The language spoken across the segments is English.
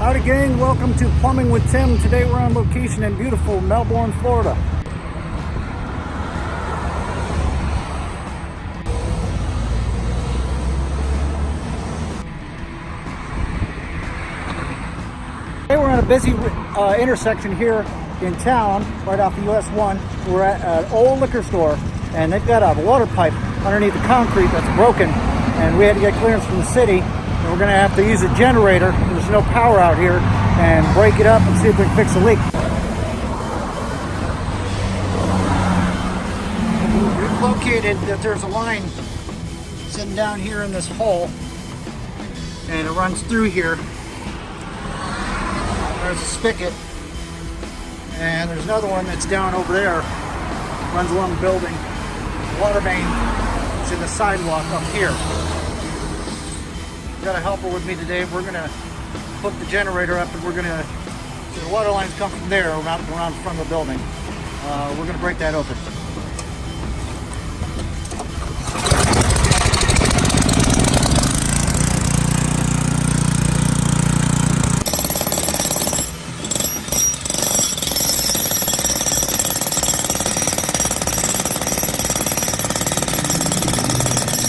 Howdy gang, welcome to Plumbing with Tim. Today we're on location in beautiful Melbourne, Florida. Today we're on a busy intersection here in town, right off the US 1. We're at an old liquor store and they've got a water pipe underneath the concrete that's broken, and we had to get clearance from the city. And we're going to have to use a generator. There's no power out here, and break it up and see if we can fix the leak. We've located that there's a line sitting down here in this hole, and it runs through here. There's a spigot, and there's another one that's down over there, runs along the building. The water main is in the sidewalk up here. Got a helper with me today. We're gonna hook the generator up, and we're gonna, so the water lines come from there around the front of the building. We're gonna break that open.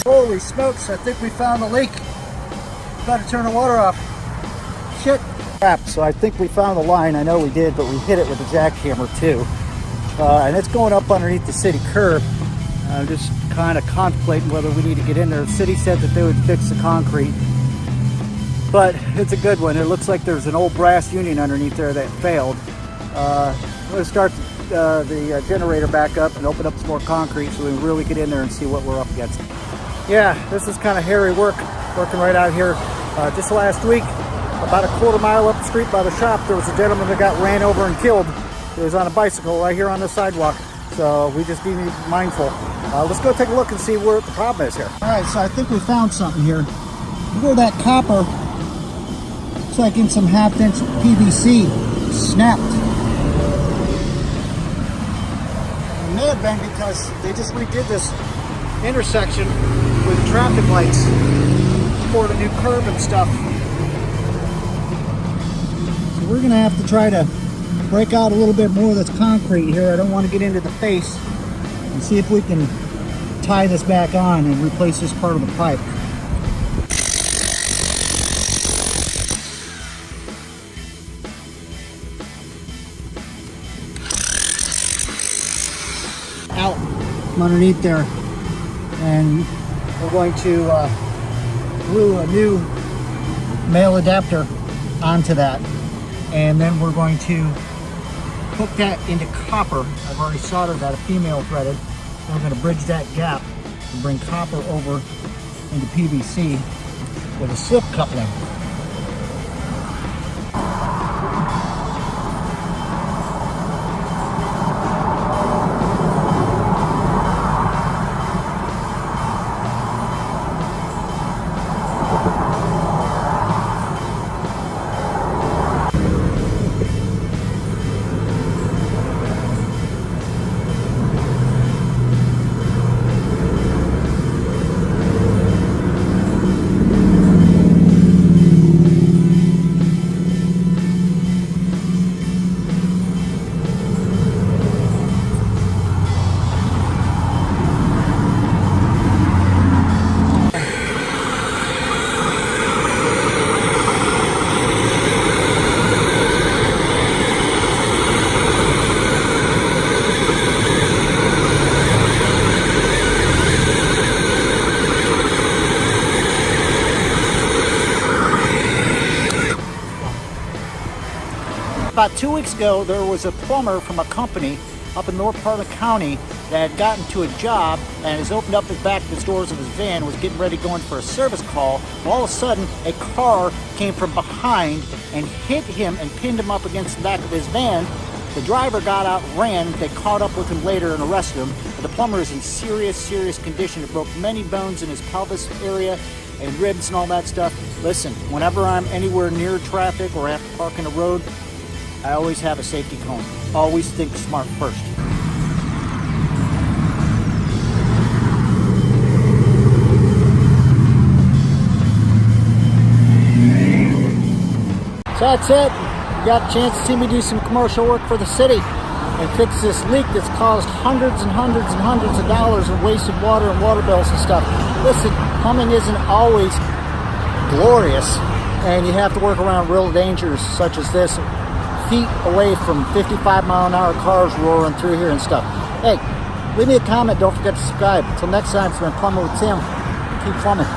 Holy smokes, I think we found the leak. Got to turn the water off. Shit. Crap. So I think we found the line. I know we did, but we hit it with a jackhammer too. And it's going up underneath the city curb. I'm just kind of contemplating whether we need to get in there. The city said that they would fix the concrete, but it's a good one. It looks like there's an old brass union underneath there that failed. I'm going to start the generator back up and open up some more concrete so we can really get in there and see what we're up against. Yeah, this is kind of hairy work, working right out here. Just last week, about a quarter mile up the street by the shop, there was a gentleman that got ran over and killed. He was on a bicycle right here on the sidewalk. So we just need to be mindful. Let's go take a look and see where the problem is here. All right, so I think we found something here. Where that copper, looks like in some half-inch PVC, snapped. It may have been because they just redid this intersection with traffic lights, poured a new curb and stuff. So we're gonna have to try to break out a little bit more of this concrete here. I don't want to get into the face, and see if we can tie this back on and replace this part of the pipe. Out from underneath there, and we're going to glue a new male adapter onto that, and then we're going to hook that into copper. I've already soldered that, a female threaded. We're going to bridge that gap and bring copper over into PVC with a slip coupling. About 2 weeks ago, there was a plumber from a company up in North part of the county that had gotten to a job and has opened up his back of his doors of his van, was getting ready going for a service call. All of a sudden, a car came from behind and hit him and pinned him up against the back of his van. The driver got out, ran. They caught up with him later and arrested him. But the plumber is in serious condition. It broke many bones in his pelvis area and ribs and all that stuff. Listen, whenever I'm anywhere near traffic or I have to park in a road, I always have a safety cone. Always think smart first. So that's it. You got a chance to see me do some commercial work for the city and fix this leak that's caused hundreds and hundreds and hundreds of dollars in wasted water and water bills and stuff. Listen, plumbing isn't always glorious, and you have to work around real dangers such as this, feet away from 55-mile-an-hour cars roaring through here and stuff. Hey, leave me a comment. Don't forget to subscribe. Until next time, it's been Plumbing with Tim. Keep plumbing.